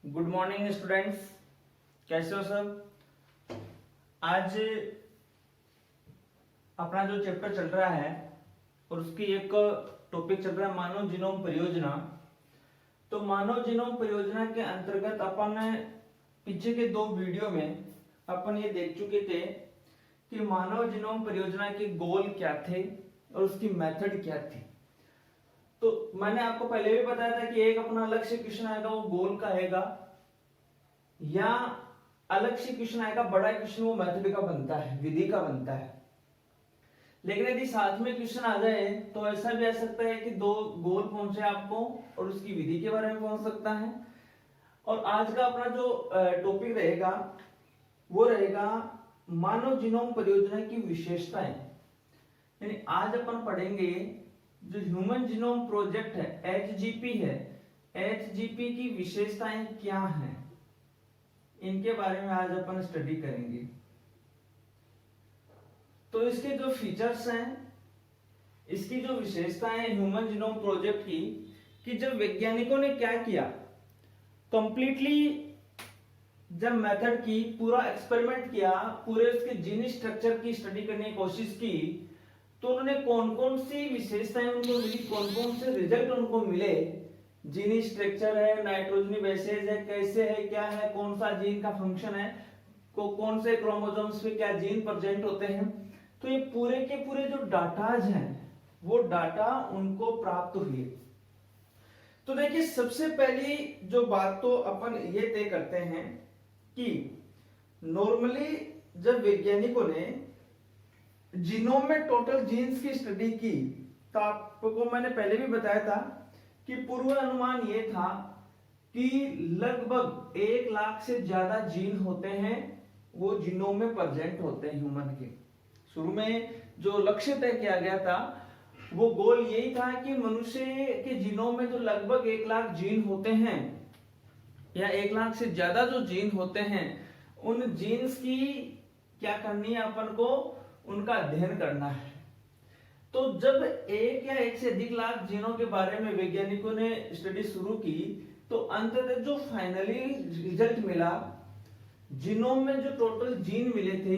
Good morning students, कैसे हो सब। आज अपना जो चैप्टर चल रहा है और उसकी एक टॉपिक चल रहा है मानव जीनोम परियोजना। तो मानव जीनोम परियोजना के अंतर्गत अपन पीछे के दो वीडियो में अपन ये देख चुके थे कि मानव जीनोम परियोजना के गोल क्या थे और उसकी मेथड क्या थी। तो मैंने आपको पहले भी बताया था कि एक अपना लक्ष्य क्वेश्चन आएगा वो गोल का आएगा, या अलग से क्वेश्चन आएगा बड़ा क्वेश्चन वो मेथड का बनता है, विधि का बनता है। लेकिन यदि साथ में क्वेश्चन आ जाए तो ऐसा भी आ सकता है कि दो गोल पहुंचे आपको और उसकी विधि के बारे में पहुंच सकता है। और आज का अपना जो टॉपिक रहेगा वो रहेगा मानव जीनोम परियोजना की विशेषताएं। यानी आज अपन पढ़ेंगे जो ह्यूमन जीनोम प्रोजेक्ट है, एचजीपी है, एचजीपी की विशेषताएं क्या हैं, इनके बारे में आज अपन स्टडी करेंगे। तो इसके जो फीचर्स हैं, इसकी जो विशेषताएं हैं ह्यूमन जीनोम प्रोजेक्ट की, कि जब वैज्ञानिकों ने क्या किया, कंप्लीटली जब मेथड की पूरा एक्सपेरिमेंट किया, पूरे उसके जीन स्ट्रक्चर की स्टडी करने की कोशिश की, तो उन्होंने कौन कौन सी विशेषताएं उनको मिली, कौन कौन से रिजल्ट उनको मिले। जीन स्ट्रक्चर है, नाइट्रोजनी बेसेस है, कैसे है, क्या है, कौन सा जीन का फंक्शन है, कौन से क्रोमोसोम्स पे क्या जीन प्रेजेंट होते हैं। तो ये पूरे के पूरे जो डाटाज हैं वो डाटा उनको प्राप्त हुए। तो देखिए सबसे पहली जो बात तो अपन ये तय करते हैं कि नॉर्मली जब वैज्ञानिकों ने जीनोम में टोटल जीन्स की स्टडी की, तो आपको मैंने पहले भी बताया था कि पूर्व अनुमान ये था कि लगभग 1 लाख से ज्यादा जीन होते हैं, वो जीनोम में प्रेजेंट होते हैं ह्यूमन के। शुरू में जो लक्ष्य तय किया गया था वो गोल यही था कि मनुष्य के जीनोम में जो लगभग 1 लाख जीन होते हैं या 1 लाख से ज्यादा जो जीन होते हैं, उन जीन्स की क्या करनी है, अपन को उनका अध्ययन करना है। तो जब एक या एक से अधिक लाख जीनों के बारे में वैज्ञानिकों ने स्टडी शुरू की, तो अंततः जो फाइनली रिजल्ट मिला, जीनोम में जो टोटल जीन मिले थे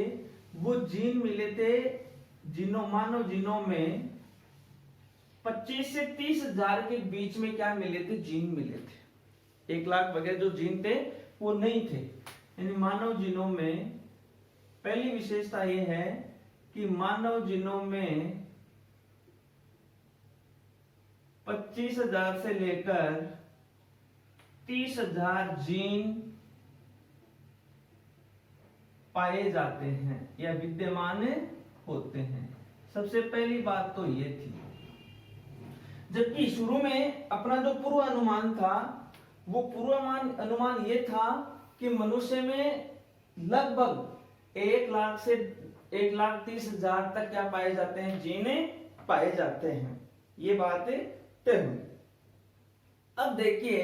वो जीन मिले थे मानव जीनोम में 25 से 30 हजार के बीच में क्या मिले थे, जीन मिले थे। 1 लाख वगैरह जो जीन थे वो नहीं थे। यानी मानव जीनोम में पहली विशेषता ये है कि मानव जीनोम में 25,000 से लेकर 30,000 जीन पाए जाते हैं या विद्यमान होते हैं। सबसे पहली बात तो ये थी। जबकि शुरू में अपना जो पूर्व अनुमान था वो पूर्व अनुमान ये था कि मनुष्य में लगभग 1 लाख से 1,30,000 तक क्या पाए जाते हैं, जीन पाए जाते हैं। ये बात तय हुई। अब देखिए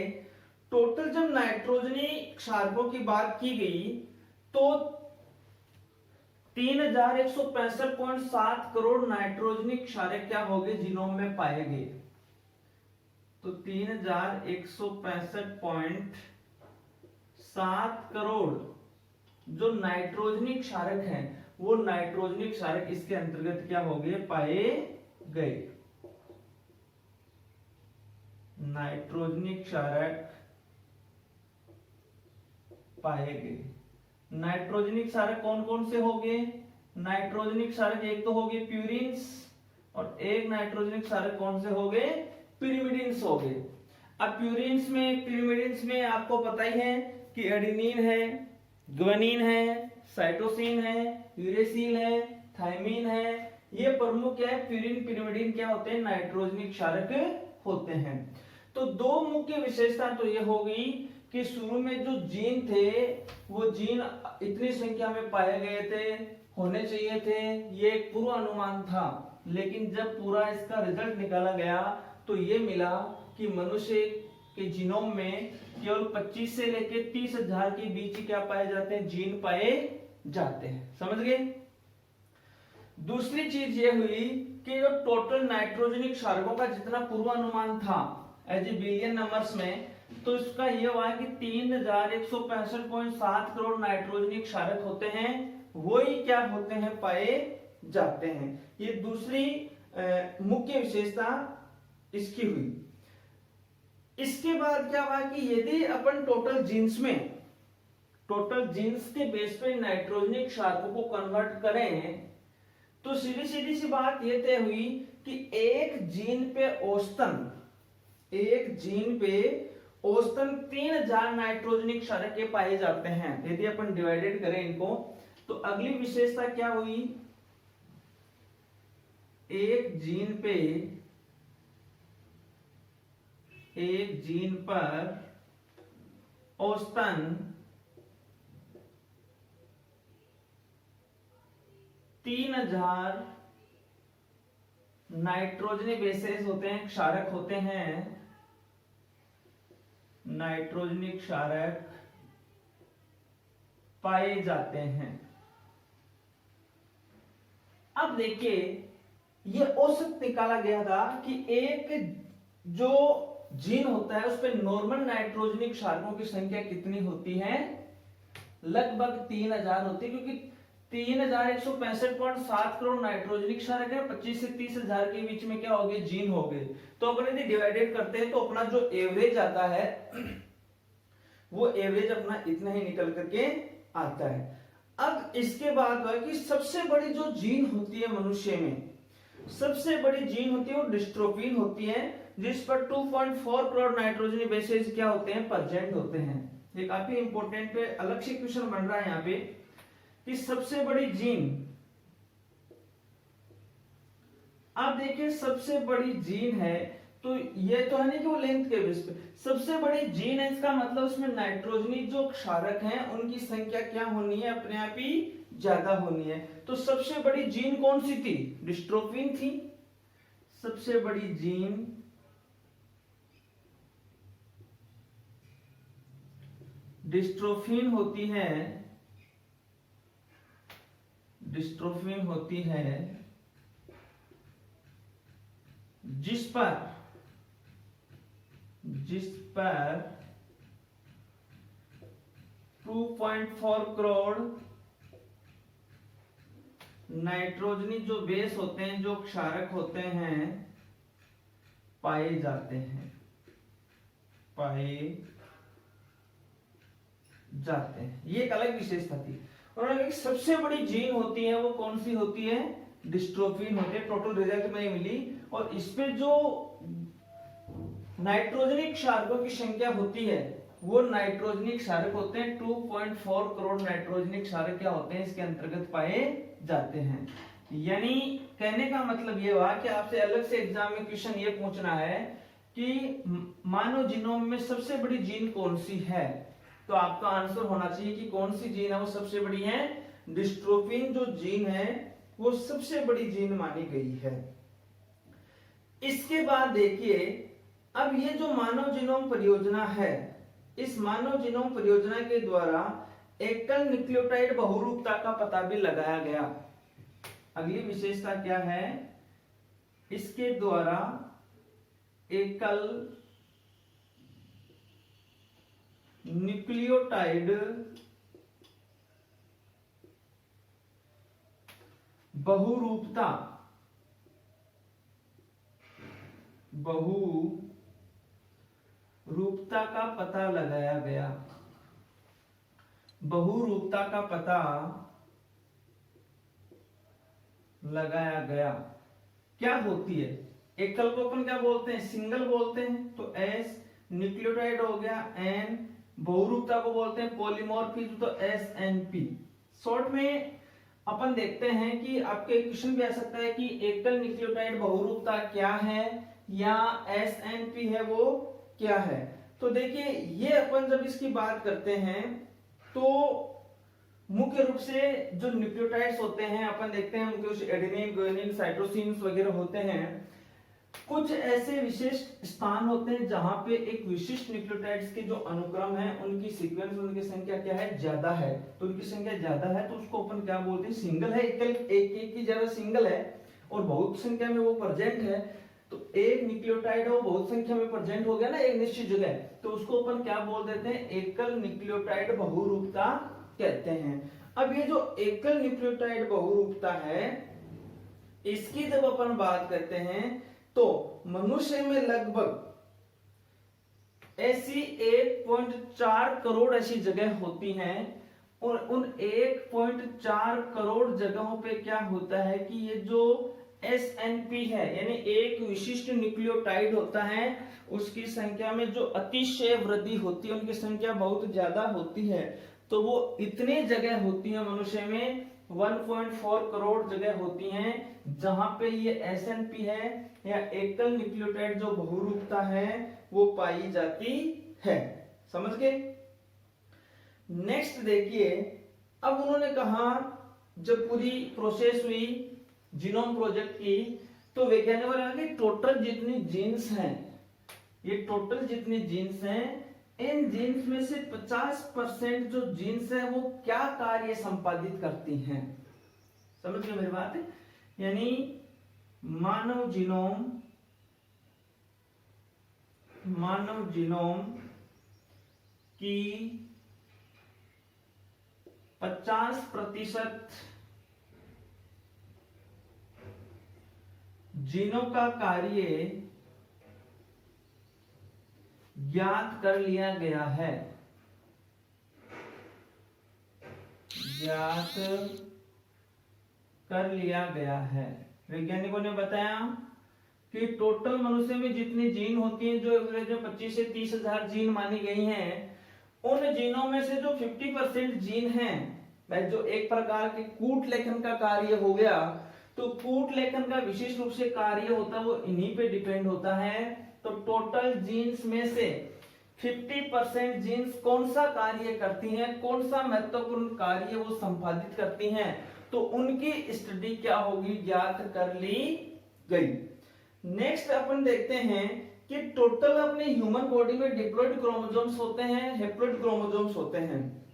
टोटल जब नाइट्रोजनी क्षारकों की बात की गई तो 3,165.7 करोड़ नाइट्रोजनी क्षारक क्या हो गए, जीनोम में पाए गए। तो 3,165.7 करोड़ जो नाइट्रोजनी क्षारक हैं, वो नाइट्रोजनी क्षारक इसके अंतर्गत क्या हो गए, पाए गए। नाइट्रोजनी क्षारक पाए गए। नाइट्रोजनी क्षारक कौन कौन से हो गए, नाइट्रोजनी क्षारक एक तो हो गए प्यूरिन्स और एक नाइट्रोजनी क्षारक कौन से हो गए, पिरिमिडिन्स हो गए। अब प्यूरिन्स में, पिरिमिडिन्स में आपको पता ही है कि एडेनिन है, ग्वानिन है, साइटोसिन है, यूरेसिल है, थायमिन है। ये प्रमुख क्या है, प्यूरिन पिरिमिडिन क्या होते हैं, नाइट्रोजनी क्षारक होते हैं। तो दो मुख्य विशेषता तो ये हो गई कि शुरू में जो जीन थे वो जीन इतनी संख्या में पाए गए थे, होने चाहिए थे, ये एक पूर्व अनुमान था। लेकिन जब पूरा इसका रिजल्ट निकाला गया तो ये मिला कि मनुष्य के जीनोम में केवल 25 से लेकर 30,000 के बीच क्या पाए जाते हैं, जीन पाए जाते हैं। समझ गए। दूसरी चीज ये हुई कि जो टोटल नाइट्रोजनी क्षारकों का जितना पूर्वानुमान था एज ए बिलियन नंबर्स में, तो इसका ये हुआ कि 3165.7 करोड़ नाइट्रोजनिक क्षारक होते हैं, वही क्या होते हैं, पाए जाते हैं। ये दूसरी मुख्य विशेषता इसकी हुई। इसके बाद क्या हुआ कि यदि अपन टोटल जीन्स के बेस पे नाइट्रोजनिक क्षारकों को कन्वर्ट करें, तो सीधी सीधी सी बात ये तय हुई कि एक जीन पे औसतन 3000 नाइट्रोजनिक क्षारक के पाए जाते हैं। यदि अपन डिवाइडेड करें इनको, तो अगली विशेषता क्या हुई, एक जीन पर औसतन 3000 नाइट्रोजनी बेसेस होते हैं, क्षारक होते हैं, नाइट्रोजनिक क्षारक पाए जाते हैं। अब देखिए, ये औसत निकाला गया था कि एक जो जीन होता है उस पे नॉर्मल नाइट्रोजनिक क्षारकों की संख्या कितनी होती है, लगभग 3000 होती है, क्योंकि 3165.7 करोड़ नाइट्रोजनिक क्षारक है, 25 से 30,000 के बीच में क्या हो गए, जीन हो गए। तो अपन यदि डिवाइडेड करते हैं तो अपना जो एवरेज आता है वो एवरेज अपना इतना ही निकल करके आता है। अब इसके बाद है कि सबसे बड़ी जो जीन होती है मनुष्य में, सबसे बड़ी जीन होती है वो डिस्ट्रोफिन होती है, जिस पर 2.4 करोड़ नाइट्रोजनी बेसेस क्या होते हैं, प्रेजेंट होते हैं। ये काफी इंपॉर्टेंट है, अलग से क्वेश्चन बन रहा है यहाँ पे कि सबसे बड़ी जीन, आप देखिए सबसे बड़ी जीन है, तो ये तो है नहीं कि वो लेंथ के बेस पे सबसे बड़ी जीन है, इसका मतलब उसमें नाइट्रोजनी जो क्षारक हैं उनकी संख्या क्या होनी है, अपने आप ही ज्यादा होनी है। तो सबसे बड़ी जीन कौन सी थी, डिस्ट्रोफिन थी। सबसे बड़ी जीन डिस्ट्रोफिन होती है, डिस्ट्रोफिन होती है, जिस पर 2.4 करोड़ नाइट्रोजनी जो बेस होते हैं, जो क्षारक होते हैं, पाए जाते हैं। ये एक अलग विशेषता थी। उन्होंने सबसे बड़ी जीन होती है वो कौन सी होती है, डिस्ट्रोफिन होती है। टोटल रिजल्ट में मिली, और इसपे जो नाइट्रोजनिक क्षारकों की संख्या होती है वो नाइट्रोजनिक क्षारक होते हैं। 2.4 करोड़ नाइट्रोजनिक क्षारक क्या होते हैं, इसके अंतर्गत पाए जाते हैं। यानी कहने का मतलब ये हुआ कि आपसे अलग से एग्जाम में क्वेश्चन ये पूछना है कि मानव जीनोम में सबसे बड़ी जीन कौन सी है, तो आपका आंसर होना चाहिए कि कौन सी जीन है वो सबसे बड़ी है, डिस्ट्रोफिन जो जीन है वो सबसे बड़ी जीन मानी गई है। इसके बाद देखिए, अब ये जो मानव जीनोम परियोजना है, इस मानव जीनोम परियोजना के द्वारा एकल न्यूक्लियोटाइड बहुरूपता का पता भी लगाया गया। अगली विशेषता क्या है, इसके द्वारा एकल न्यूक्लियोटाइड बहुरूपता का पता लगाया गया। बहुरूपता का पता लगाया गया। क्या होती है, एकल को अपन क्या बोलते हैं, सिंगल बोलते हैं, तो एस न्यूक्लियोटाइड हो गया, एन बहुरूपता को बोलते हैं पॉलीमॉर्फिज्म, तो एस एन पी। शॉर्ट में अपन देखते हैं कि आपके क्वेश्चन भी आ सकता है कि एकल न्यूक्लियोटाइड बहुरूपता क्या है या एस एन पी है वो क्या है। तो देखिए, ये अपन जब इसकी बात करते हैं तो मुख्य रूप से जो न्यूक्लियोटाइड्स होते हैं अपन देखते हैं मुख्य रूप से एडेनिन, गुआनिन, साइटोसिन्स वगैरह होते हैं। कुछ ऐसे विशिष्ट स्थान होते हैं जहां पे एक विशिष्ट न्यूक्लियोटाइड्स के जो अनुक्रम है उनकी सीक्वेंस, उनकी संख्या क्या है, ज्यादा है। तो उनकी संख्या ज्यादा है तो उसको अपन क्या बोलते हैं, सिंगल है, एक की ज्यादा सिंगल है और बहुत संख्या में वो प्रेजेंट है, तो एक न्यूक्लियोटाइड वो बहुत संख्या में प्रेजेंट हो गया ना एक निश्चित जगह, तो उसको अपन क्या बोल देते हैं, एकल न्यूक्लियोटाइड बहुरूपता कहते हैं। अब ये जो एकल न्यूक्लियोटाइड बहुरूपता है, इसकी जब अपन बात करते हैं तो मनुष्य में लगभग ऐसी 1.4 करोड़ ऐसी जगह होती हैं, और उन 1.4 करोड़ जगहों पे क्या होता है कि ये जो SNP है, यानी एक विशिष्ट न्यूक्लियोटाइड होता है, उसकी संख्या में जो अतिशय वृद्धि होती है, उनकी संख्या बहुत ज्यादा होती है। तो वो इतनी जगह होती है मनुष्य में, 1.4 करोड़ जगह होती हैं जहां पे ये SNP है या एकल न्यूक्लियोटाइड जो बहुरूपता है वो पाई जाती है। समझ गए? नेक्स्ट देखिए, अब उन्होंने कहा जब पूरी प्रोसेस हुई जीनोम प्रोजेक्ट की, तो वैज्ञानिकों ने कहा कि टोटल जितनी जीन्स हैं, ये टोटल जितनी जीन्स हैं, इन जीन्स में से 50% जो जीन्स है वो क्या कार्य संपादित करती हैं। समझ गए मेरी बात? यानी मानव जीनोम की 50% जीनों का कार्य ज्ञात कर लिया गया है। ज्ञात कर लिया गया है। वैज्ञानिकों ने बताया कि टोटल मनुष्य में जितनी जीन होती हैं, जो एवरेज में 25 से 30 हजार जीन मानी गई हैं, उन जीनों में से जो 50% जीन हैं, जो एक प्रकार के कूट लेखन का कार्य हो गया, तो कूट लेखन का विशेष रूप से कार्य होता है वो इन्हीं पे डिपेंड होता है। तो टोटल जीन्स में से 50% जीन्स कौन सा कार्य करती हैं, कौन सा महत्वपूर्ण कार्य वो संपादित करती हैं, तो उनकी स्टडी क्या होगी, ज्ञात कर ली गई। नेक्स्ट अपन देखते हैं कि टोटल अपने ह्यूमन बॉडी में डिप्लॉइड क्रोमोसोम्स होते हैं, हेप्लॉइड क्रोमोसोम्स होते हैं।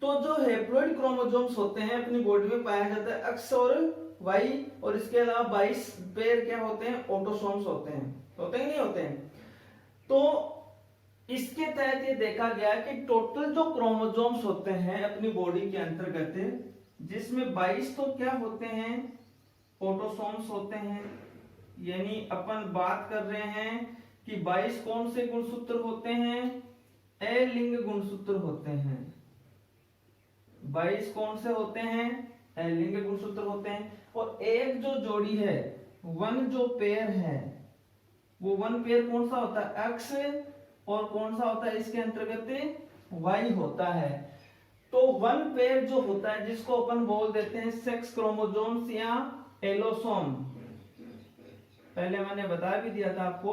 तो जो हेप्लॉइड क्रोमोसोम्स होते हैं अपनी बॉडी में पाया जाता है एक्स और वाई, और इसके अलावा 22 पेयर क्या होते हैं, ऑटोसोम्स होते हैं। होते हैं नहीं होते हैं? तो इसके तहत ये देखा गया कि टोटल जो क्रोमोसोम्स होते हैं अपनी बॉडी के अंतर्गत, जिसमें 22 तो क्या होते हैं, ऑटोसोम्स होते हैं। यानी अपन बात कर रहे हैं कि 22 कौन से गुणसूत्र होते हैं, अलिंग गुणसूत्र होते हैं। 22 कौन से होते हैं, अलिंग गुणसूत्र होते हैं। और एक जो जोड़ी है, वन जो पेयर है, वो वन पेयर कौन सा होता है, एक्स, और कौन सा होता है इसके अंतर्गत, वाई होता है। तो वन पेयर जो होता है जिसको अपन बोल देते हैं सेक्स क्रोमोसोम्स या एलोसोम। पहले मैंने बता भी दिया था आपको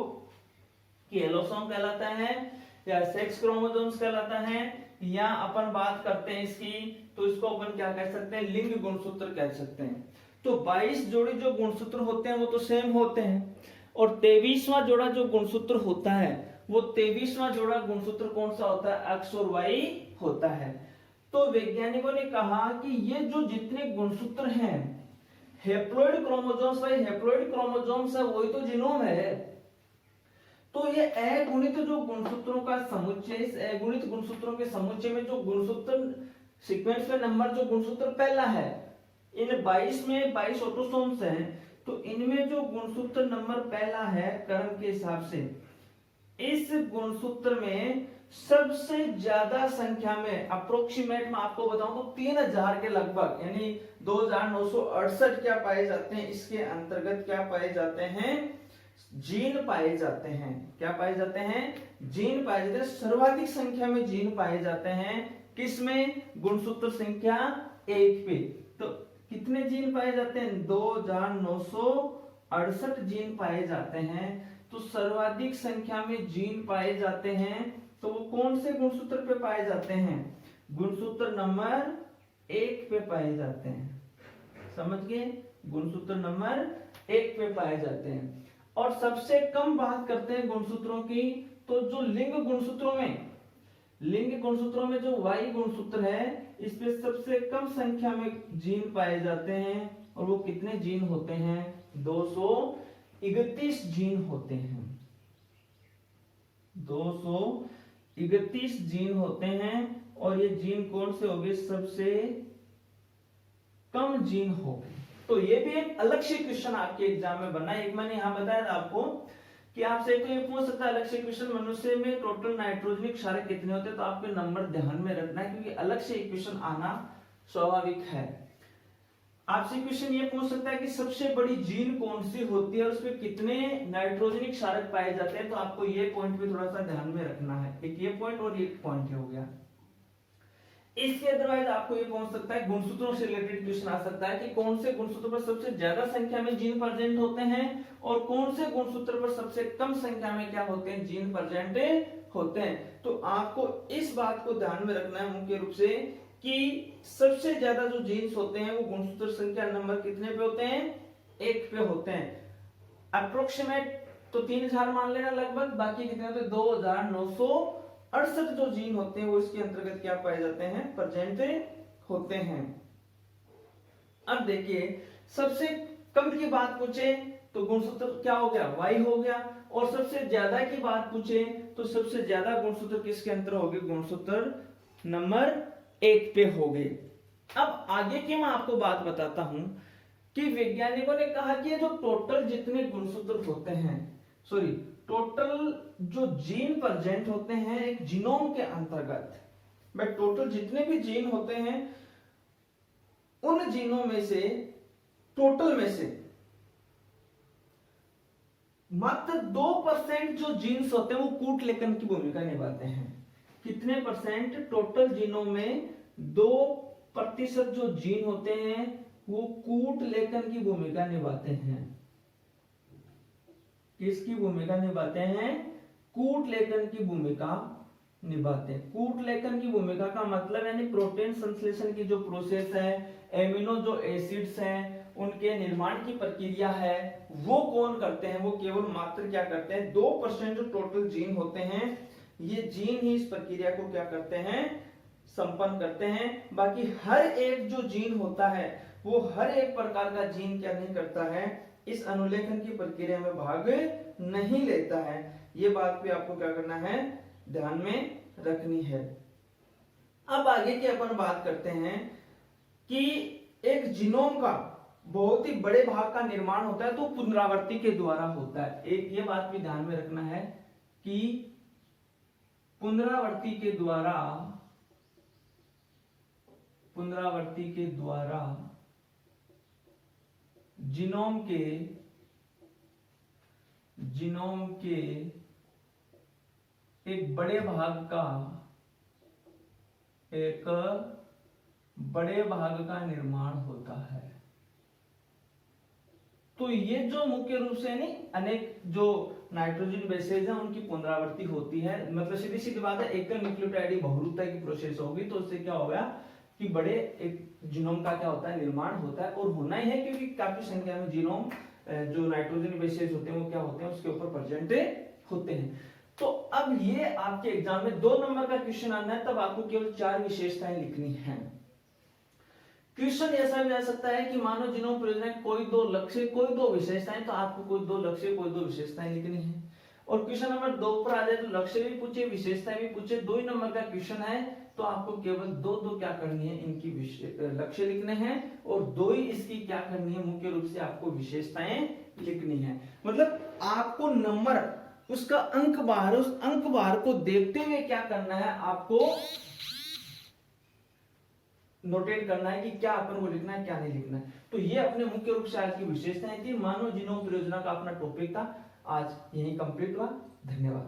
कि एलोसोम कहलाता है या सेक्स क्रोमोसोम्स कहलाता है, या अपन बात करते हैं इसकी तो इसको अपन क्या कह सकते हैं, लिंग गुणसूत्र कह सकते हैं। तो 22 जोड़ी जो गुणसूत्र होते हैं वो तो सेम होते हैं, और 23वां जोड़ा जो गुणसूत्र होता है वो 23वां जोड़ा गुणसूत्र कौन सा होता है, एक्स और वाई होता है। तो वैज्ञानिकों ने कहा कि ये जो जितने गुणसूत्र हैं, हेप्लॉइड क्रोमोसोम्स, भाई हेप्लॉइड क्रोमोसोम्स है वही तो जीनोम है। तो ये अगुणित जो गुणसूत्रों का समुच्चय, इस अगुणित गुणसूत्रों के समुच्चय में जो गुणसूत्र सीक्वेंस में नंबर जो गुणसूत्र पहला है, इन 22 में 22 ऑटोसोम्स हैं, तो इनमें जो गुणसूत्र नंबर पहला है क्रम के हिसाब से, इस गुणसूत्र में सबसे ज्यादा संख्या में, अप्रोक्सीमेट में आपको बताऊं तो 3000 के लगभग, यानी 2968 क्या पाए जाते हैं, इसके अंतर्गत क्या पाए जाते हैं, जीन पाए जाते हैं। क्या पाए जाते हैं, जीन पाए जाते हैं। सर्वाधिक संख्या में जीन पाए जाते हैं किसमें, गुणसूत्र संख्या 1 पे। तो कितने जीन पाए जाते हैं, 2968 जीन पाए जाते हैं। तो सर्वाधिक संख्या में जीन पाए जाते हैं, तो वो कौन से गुणसूत्र पे पाए जाते हैं, गुणसूत्र नंबर 1 पे पाए जाते हैं। समझ गए, गुणसूत्र नंबर 1 पे पाए जाते हैं। और सबसे कम बात करते हैं गुणसूत्रों की, तो जो लिंग गुणसूत्रों में जो वाई गुणसूत्र है, इसमें सबसे कम संख्या में जीन पाए जाते हैं, और वो कितने जीन होते हैं, 201 231 जीन होते हैं। 231 जीन होते हैं और ये जीन कौन से हो गए? सबसे कम जीन हो गए। तो ये भी एक अलग से क्वेश्चन आपके एग्जाम में बना है। एक मैंने यहां बताया था आपको कि आपसे तो ये पूछ सकता है अलग से क्वेश्चन, मनुष्य में टोटल नाइट्रोजनिक क्षारक कितने होते हैं, तो आपके नंबर ध्यान में रखना है क्योंकि अलग से क्वेश्चन आना स्वाभाविक है। आपसे क्वेश्चन ये पूछ सकता है कि सबसे बड़ी जीन कौन सी होती है और उसमें कितने नाइट्रोजनिक क्षारक पाए जाते हैं, तो आपको ये पॉइंट भी थोड़ा सा ध्यान में रखना है। एक ये पॉइंट और एक पॉइंट हो गया। इसके अदरवाइज आपको ये पूछ सकता है, गुणसूत्रों से रिलेटेड क्वेश्चन आ सकता है कि कौन से गुणसूत्र पर सबसे ज्यादा संख्या में जीन प्रेजेंट होते हैं और कौन से गुणसूत्र पर सबसे कम संख्या में क्या होते हैं? जीन प्रेजेंट होते हैं। तो आपको इस बात को ध्यान में रखना है मुख्य रूप से कि सबसे ज्यादा जो जीन्स होते हैं वो गुणसूत्र संख्या नंबर कितने पे होते हैं? 1 पे होते हैं। अप्रोक्सीमेट तो 3000 मान लेना लगभग, बाकी कितने होते हैं? 2968 जो जीन होते हैं वो इसके अंतर्गत क्या पाए जाते हैं? प्रेजेंट होते हैं। अब देखिए सबसे कम की बात पूछे तो गुणसूत्र क्या हो गया? Y हो गया। और सबसे ज्यादा की बात पूछे तो सबसे ज्यादा गुणसूत्र किसके अंतर हो गए? गुणसूत्र नंबर 1 पे हो गए। अब आगे की मैं आपको बात बताता हूं कि वैज्ञानिकों ने कहा कि जो टोटल जितने गुणसूत्र होते हैं, टोटल जो जीन प्रेजेंट होते हैं एक जीनोम के अंतर्गत, टोटल जितने भी जीन होते हैं उन जीनों में से, टोटल में से मात्र 2% जो जीन्स होते हैं वो कूट लेखन की भूमिका निभाते हैं। कितने परसेंट? टोटल जीनों में 2% जो जीन होते हैं वो कूट लेखन की भूमिका निभाते हैं। किसकी भूमिका निभाते हैं? कूट लेखन की भूमिका निभाते हैं। कूट लेखन की भूमिका का मतलब यानी प्रोटीन संश्लेषण की जो प्रोसेस है, एमिनो जो एसिड्स हैं उनके निर्माण की प्रक्रिया है, वो कौन करते हैं? वो केवल मात्र क्या करते हैं? 2% जो टोटल जीन होते हैं ये जीन ही इस प्रक्रिया को क्या करते हैं? संपन्न करते हैं। बाकी हर एक जो जीन होता है वो हर एक प्रकार का जीन क्या नहीं करता है? इस अनुलेखन की प्रक्रिया में भाग नहीं लेता है। ये बात भी आपको क्या करना है? ध्यान में रखनी है। अब आगे की अपन बात करते हैं कि एक जीनोम का बहुत ही बड़े भाग का निर्माण होता है तो पुनरावृत्ति के द्वारा होता है। एक ये बात भी ध्यान में रखना है कि पुनरावृत्ति के द्वारा जीनोम के एक बड़े भाग का निर्माण होता है। तो ये जो मुख्य रूप से नहीं अनेक जो नाइट्रोजन बेसेज हैं उनकी पुनरावृत्ति होती है। मतलब सीधी सीधी बात है, एकल न्यूक्लियोटाइड बहुरूपता की प्रोसेस होगी तो उससे क्या होगा कि बड़े एक जीनोम का क्या होता है? निर्माण होता है। और होना ही है क्योंकि काफी संख्या में जीनोम जो नाइट्रोजन बेसेज होते हैं वो क्या होते हैं? उसके ऊपर प्रेजेंट होते हैं। तो अब ये आपके एग्जाम में 2 नंबर का क्वेश्चन आना है, तब आपको केवल 4 विशेषताएं लिखनी है। क्वेश्चन ऐसा भी आ सकता है कि मानो जीनोम परियोजना कोई 2 लक्ष्य कोई 2 विशेषताएं, तो आपको कोई 2 लक्ष्य कोई 2 विशेषताएं लिखनी है। और क्वेश्चन नंबर 2 पर आ जाए तो लक्ष्य भी पूछे विशेषताएं भी पूछे, 2 ही नंबर का क्वेश्चन है तो आपको केवल 2 क्या करनी है? इनकी लक्ष्य लिखने हैं और 2 ही इसकी क्या करनी है? मुख्य रूप से आपको विशेषताएं लिखनी है। मतलब आपको नंबर उसका अंक बाहर, उस अंक बाहर को देखते हुए क्या करना है? आपको नोटेट करना है कि क्या अपन को लिखना है क्या नहीं लिखना है। तो ये अपने मुख्य रूप से आज की विशेषताएं थी। मानव जीनोम परियोजना का अपना टॉपिक था, आज यही कंप्लीट हुआ। धन्यवाद।